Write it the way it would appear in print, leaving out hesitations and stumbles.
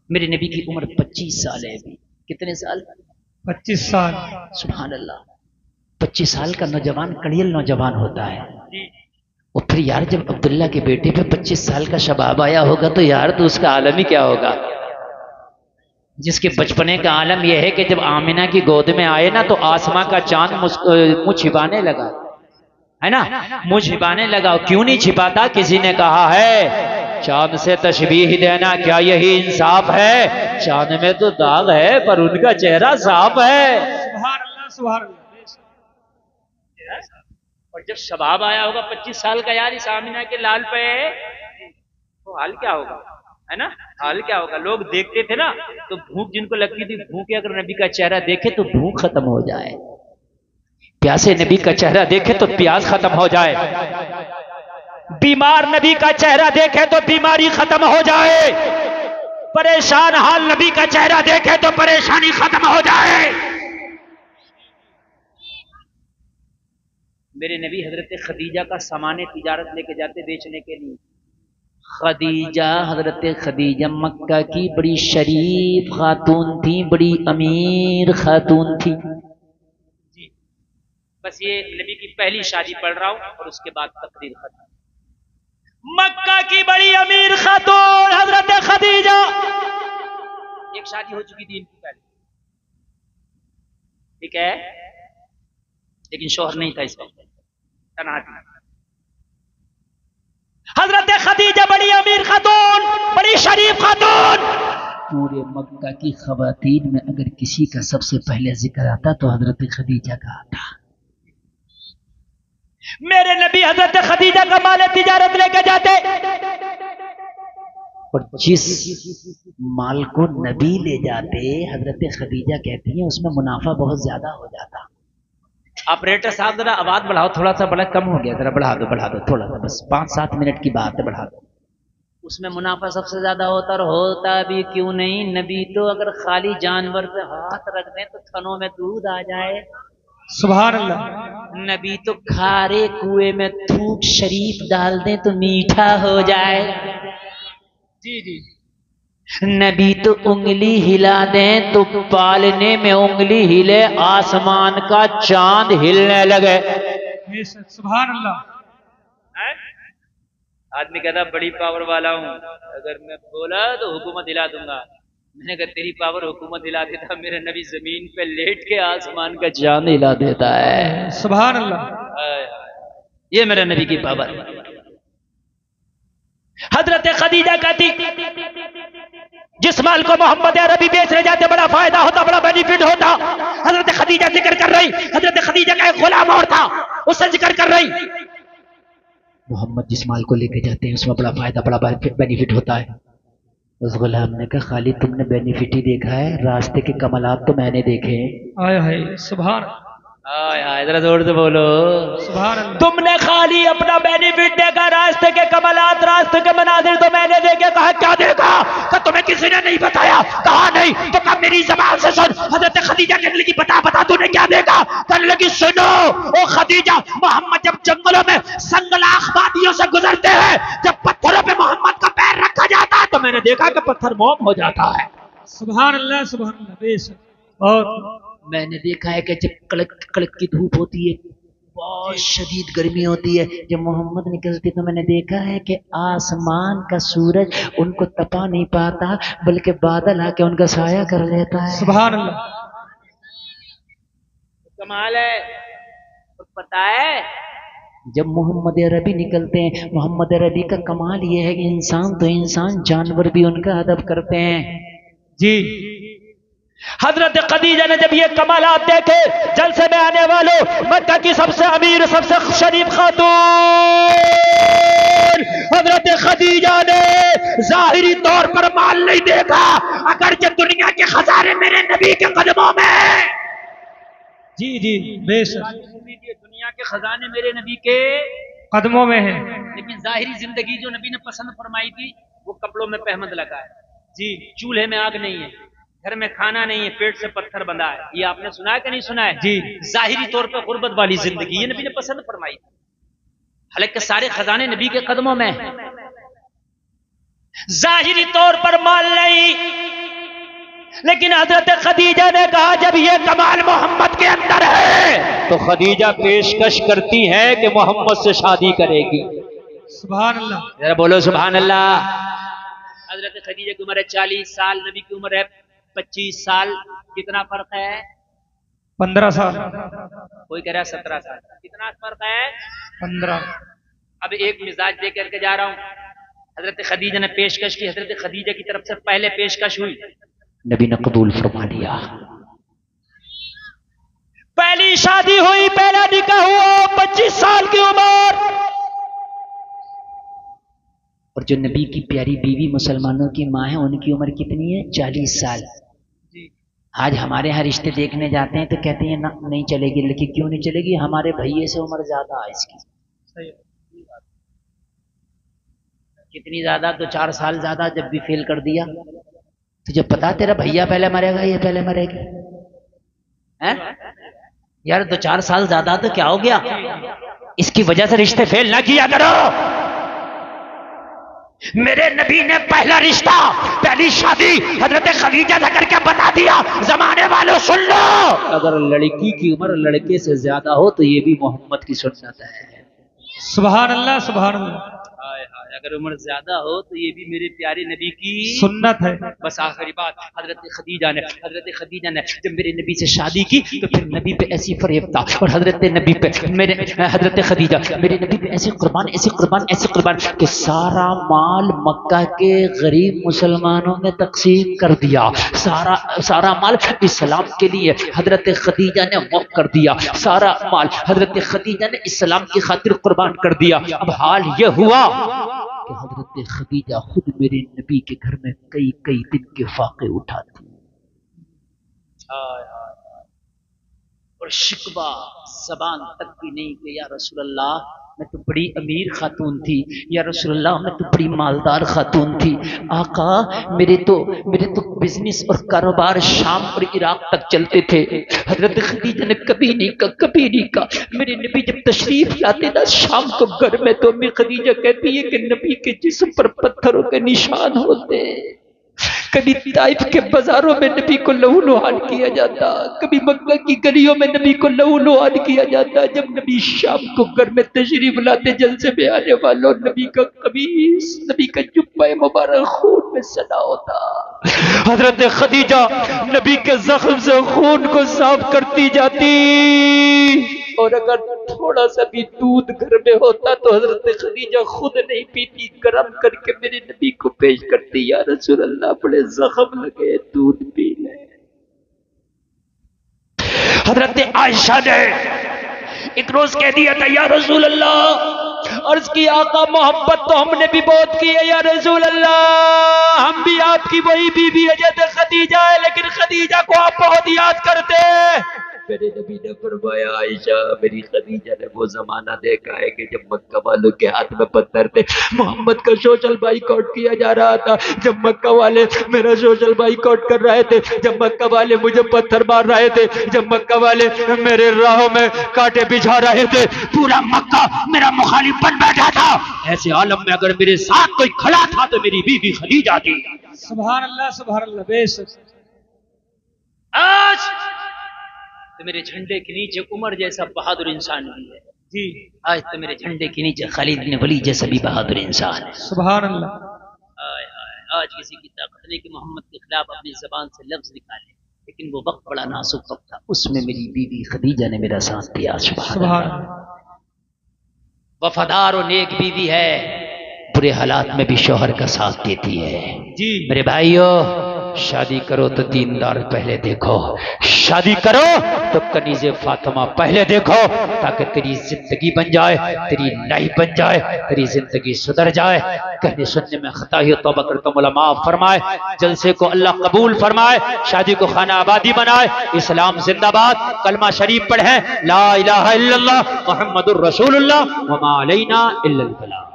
मेरे नबी की उम्र 25 साल है अभी। कितने साल? 25 साल। सुभान अल्लाह। 25 साल का नौजवान कड़ियल नौजवान होता है। और फिर यार जब अब्दुल्ला के बेटे पे 25 साल का शबाब आया होगा तो यार तो उसका आलम ही क्या होगा। जिसके बचपने का आलम यह है कि जब आमिना की गोद में आए ना तो आसमां का चांद मुंह छिपाने लगा, है ना, मुंह छिपाने लगा। क्यों नहीं छिपाता? किसी ने कहा है चांद से तशबीह देना क्या यही इंसाफ है? चांद में तो दाग है पर उनका चेहरा साफ है। सुभान अल्लाह, सुभान अल्लाह। और जब शबाब आया होगा 25 साल का यार इस आमिना के लाल पे, तो हाल क्या होगा, है ना, हाल क्या होगा। लोग देखते थे ना तो भूख जिनको लगती थी, भूख अगर नबी का चेहरा देखे तो भूख खत्म हो जाए, प्यासे नबी का चेहरा देखे तो प्यास खत्म हो जाए, बीमार नबी का चेहरा देखे तो बीमारी खत्म हो जाए, परेशान हाल नबी का चेहरा देखे तो परेशानी खत्म हो जाए। मेरे नबी हजरत खदीजा का सामान तिजारत लेके जाते बेचने के लिए। खदीजा, हजरत खदीजा मक्का की बड़ी शरीफ खातून थी, बड़ी अमीर खातून थी। बस ये नबी की पहली शादी पढ़ रहा हूं और उसके बाद तकरीर खत्म। मक्का की बड़ी अमीर खातून हजरत खदीजा, एक शादी हो चुकी थी इनकी पहले, ठीक है, लेकिन शोहर नहीं था इस वक्त, तन्हा थी। हजरत खदीजा बड़ी अमीर खातून, बड़ी शरीफ खातून। पूरे मक्का की खवातीन में अगर किसी का सबसे पहले जिक्र आता तो हजरत खदीजा का आता। मेरे नबी हजरत खदीजा का माल तिजारत लेकर जाते और जिस माल को नबी ले जाते हजरत खदीजा कहती हैं उसमें मुनाफा बहुत ज्यादा हो जाता। ऑपरेटर साहब जरा आवाज बढ़ाओ, थोड़ा सा बड़ा कम हो गया, जरा बढ़ा दो थोड़ा सा, बस 5-7 मिनट की बात है, बढ़ा दो। उसमें मुनाफा सबसे ज्यादा होता और होता भी क्यों नहीं। नबी तो अगर खाली जानवर पे हाथ रख दें तो थनों में दूध आ जाए। सुभान अल्लाह। नबी तो खारे कुएं में थूक शरीफ डाल दें तो मीठा हो जाए। जी जी। नबी तो उंगली हिला दें तो पालने में उंगली हिले आसमान का चांद हिलने लगे। सुभान अल्लाह। आदमी कहता बड़ी पावर वाला हूं, अगर मैं बोला तो हुकूमत हिला दूंगा। मैंने कहा तेरी पावर हुकूमत हिला देता, मेरे नबी जमीन पे लेट के आसमान का चांद हिला देता है। सुभान अल्लाह। ये मेरे नबी की पावर। हजरत खदीजा कहती जिस माल को मोहम्मद अरबी बेचने जाते बड़ा फायदा होता, बड़ा बेनिफिट होता। हजरत खदीजा जिक्र कर रही, हजरत खदीजा का एक गुलाम और था, उससे जिक्र कर रही मोहम्मद जिस माल को लेके जाते हैं उसमें बड़ा फायदा, बड़ा बेनिफिट होता है। उस गुलाम ने कहा खाली तुमने बेनिफिट ही देखा है, रास्ते के कमलात तो मैंने देखे हैं। आय हाय सुभान। जरा जोर से बोलो सुभान अल्लाह। तुमने खाली अपना बेनिफिट देखा, रास्ते के कमलात, रास्ते के मनाजिर तो मैंने देखे। कहा क्या देखा? कहा तुम्हें किसी ने नहीं बताया? कहा नहीं। तो कहा मेरी जबान से सुन। हजरत खदीजा कहने लगी बता तूने क्या देखा? कहने लगी सुनो ओ खदीजा, मोहम्मद जब जंगलों में संगलाख वादियों से गुजरते हैं, जब पत्थरों पे मोहम्मद का पैर रखा जाता है तो मैंने देखा कि पत्थर मोम हो जाता है। सुभान अल्लाह, सुभान अल्लाह। बेशक। और मैंने देखा है कि जब कड़क कड़क की धूप होती है, बहुत शदीद गर्मी होती है, जब मोहम्मद निकलते तो मैंने देखा है कि आसमान का सूरज उनको तपा नहीं पाता बल्कि बादल आके उनका साया कर लेता है। सुभान अल्लाह। कमाल है। तो पता है जब मोहम्मद अरबी निकलते हैं, मोहम्मद अरबी का कमाल यह है कि इंसान तो इंसान, जानवर भी उनका अदब करते हैं। जी। हजरत खदीजा ने जब ये कमालात देखे, जलसे में आने वालों, मक्का की सबसे अमीर सबसे शरीफ खातून हजरत खदीजा ने जाहिरी तौर पर माल नहीं देखा, अगर जब दुनिया के खजाने मेरे नबी के कदमों में। जी जी बेशक। दुनिया के खजाने मेरे नबी के कदमों में है, लेकिन जाहिरी जिंदगी जो नबी ने पसंद फरमाई थी वो कपड़ों में पहमद लगा है। जी, चूल्हे में आग नहीं है, घर में खाना नहीं है, पेट से पत्थर बंधा है। ये आपने सुना है कि नहीं सुना है? जी। जाहिरी तौर पर गुर्बत वाली जिंदगी ये नबी ने पसंद फरमाई, हालांकि सारे खजाने नबी के कदमों में। जाहिरी तौर पर माल नहीं, लेकिन हजरत खदीजा ने कहा जब ये कमाल मोहम्मद के अंदर है तो खदीजा पेशकश करती है कि मोहम्मद से शादी करेगी। सुभान अल्लाह। जरा बोलो सुभान अल्लाह। हजरत खदीजा की उम्र है 40 साल, नबी की उम्र है 25 साल। कितना फर्क है? 15 साल। कोई कह रहा है 17 साल। कितना फर्क है? 15। अब एक मिजाज दे करके जा रहा हूं। हजरत खदीजा ने पेशकश की, हजरत खदीजा की तरफ से पहले पेशकश हुई, नबी ने कबूल फरमा लिया। पहली शादी हुई, पहला निकाह हुआ, 25 साल की उम्र। और जो नबी की प्यारी बीवी मुसलमानों की माँ है उनकी उम्र कितनी है? 40 साल। आज हमारे यहाँ रिश्ते देखने जाते हैं तो कहते हैं ना नहीं चलेगी। लेकिन क्यों नहीं चलेगी? हमारे भैये से उम्र ज्यादा है इसकी। कितनी ज्यादा? तो 4 साल ज्यादा। जब भी फेल कर दिया तुझे पता तेरा भैया पहले मरेगा, ये पहले मरेगी है? यार 2-4 साल ज्यादा तो क्या हो गया? इसकी वजह से रिश्ते फेल ना किया करो। मेरे नबी ने पहला रिश्ता, पहली शादी हजरत खदीजा से करके बता दिया। जमाने वालों सुन लो, अगर लड़की की उम्र लड़के से ज्यादा हो तो ये भी मोहम्मद की सुन्नत है। सुभान अल्लाह, सुभान अल्लाह। अगर उम्र ज्यादा हो तो ये भी मेरे प्यारे नबी की सुन्नत है। बस आखिरी बात, हजरत खदीजा ने जब मेरे नबी से शादी की तो फिर नबी पे ऐसी फरेब था और हजरत नबी पे हजरत खदीजा मेरे नबी पे ऐसी कुर्बान कि सारा माल मक्का के गरीब मुसलमानों में तकसीम कर दिया। सारा माल इस्लाम के लिए हजरत खदीजा ने वक्फ कर दिया। सारा माल हजरत खदीजा ने इस्लाम की खातिर कुर्बान कर दिया। अब हाल ये हुआ कि हजरत खदीजा खुद मेरे नबी के घर में कई दिन के फाके उठाती और शिकवा जबान तक भी नहीं कि या रसूल अल्लाह मैं तो बड़ी अमीर खातून थी, या रसूल अल्लाह मैं तो बड़ी मालदार खातून थी। आका मेरे तो बिजनेस और कारोबार शाम और इराक तक चलते थे। हजरत खदीजा ने कभी नहीं कहा। मेरे नबी जब तशरीफ लाते ना शाम को घर में तो अम्मी खदीजा कहती है कि नबी के जिस्म पर पत्थरों के निशान होते। कभी ताइफ के बाजारों में नबी को लहू-लुहान किया जाता, कभी मक्का की गलियों में नबी को लहू-लुहान किया जाता। जब नबी शाम को घर में तशरीफ लाते जलसे में आने वालों, नबी का कमीज, नबी का जुब्बा मुबारक खून में सना होता। हजरत खदीजा नबी के जख्म से खून को साफ करती जाती और अगर थोड़ा सा भी दूध घर में होता तो हजरत खदीजा खुद नहीं पीती, गर्म करके मेरे नबी को पेश करती। या रसूल अल्लाह बड़े जख्म लगे, दूध पी ले। हजरत आयशा ने एक रोज कह दिया था या रसूल अल्लाह, अर्ज की आका मोहब्बत तो हमने भी बहुत की है या रसूल अल्लाह, हम भी आपकी वही बीवी हजरत खदीजा है, लेकिन खदीजा को आप बहुत याद करते। मेरे नबी ने फरमाया आयशा मेरी खदीजा ने वो जमाना देखा है कि जब मक्का वालों के हाथ में पत्थर थे, मोहम्मद का सोशल बाइकआउट किया जा रहा था, जब मक्का वाले मेरा सोशल बाइकआउट कर रहे थे, जब मक्का वाले मुझे पत्थर मार रहे थे, जब मक्का वाले मेरे राहों में कांटे बिछा रहे थे, पूरा मक्का मेरा मुखालिफ बन बैठा था। ऐसे आलम में अगर मेरे साथ कोई खड़ा था तो मेरी बीवी खदीजा थी। सुभान अल्लाह, सुभान अल्लाह। बेशक आज तो मेरे झंडे के नीचे उमर जैसा बहादुर इंसान भी है जी। आज तो मेरे झंडे के नीचे खालिद बिन वलीद जैसा भी बहादुर इंसान है। सुभान अल्लाह। आज किसी की ताकत नहीं कि मोहम्मद के खिलाफ अपनी जबान से लफ्ज निकाले, लेकिन वो वक्त बड़ा नाजुक वक्त था, उसमें मेरी बीवी खदीजा ने मेरा साथ दिया। सुभान वफादार और नेक बीवी है, बुरे हालात में भी शौहर का साथ देती है जी। मेरे भाइयों शादी करो तो दीनदार पहले देखो, शादी करो तो कनीज़े फातिमा पहले देखो, ताकि तेरी जिंदगी बन जाए, तेरी लाइफ बन जाए, तेरी जिंदगी सुधर जाए। कहने सुनने में खता ही तौबा करता मौला माफ फरमाए, जलसे को अल्लाह कबूल फरमाए, शादी को खाना आबादी बनाए। इस्लाम जिंदाबाद, कलमा शरीफ पढ़े ला इलाहा इल्लल्लाह मुहम्मदुर रसूलुल्लाह व मा अलैना इल्लल बलाग।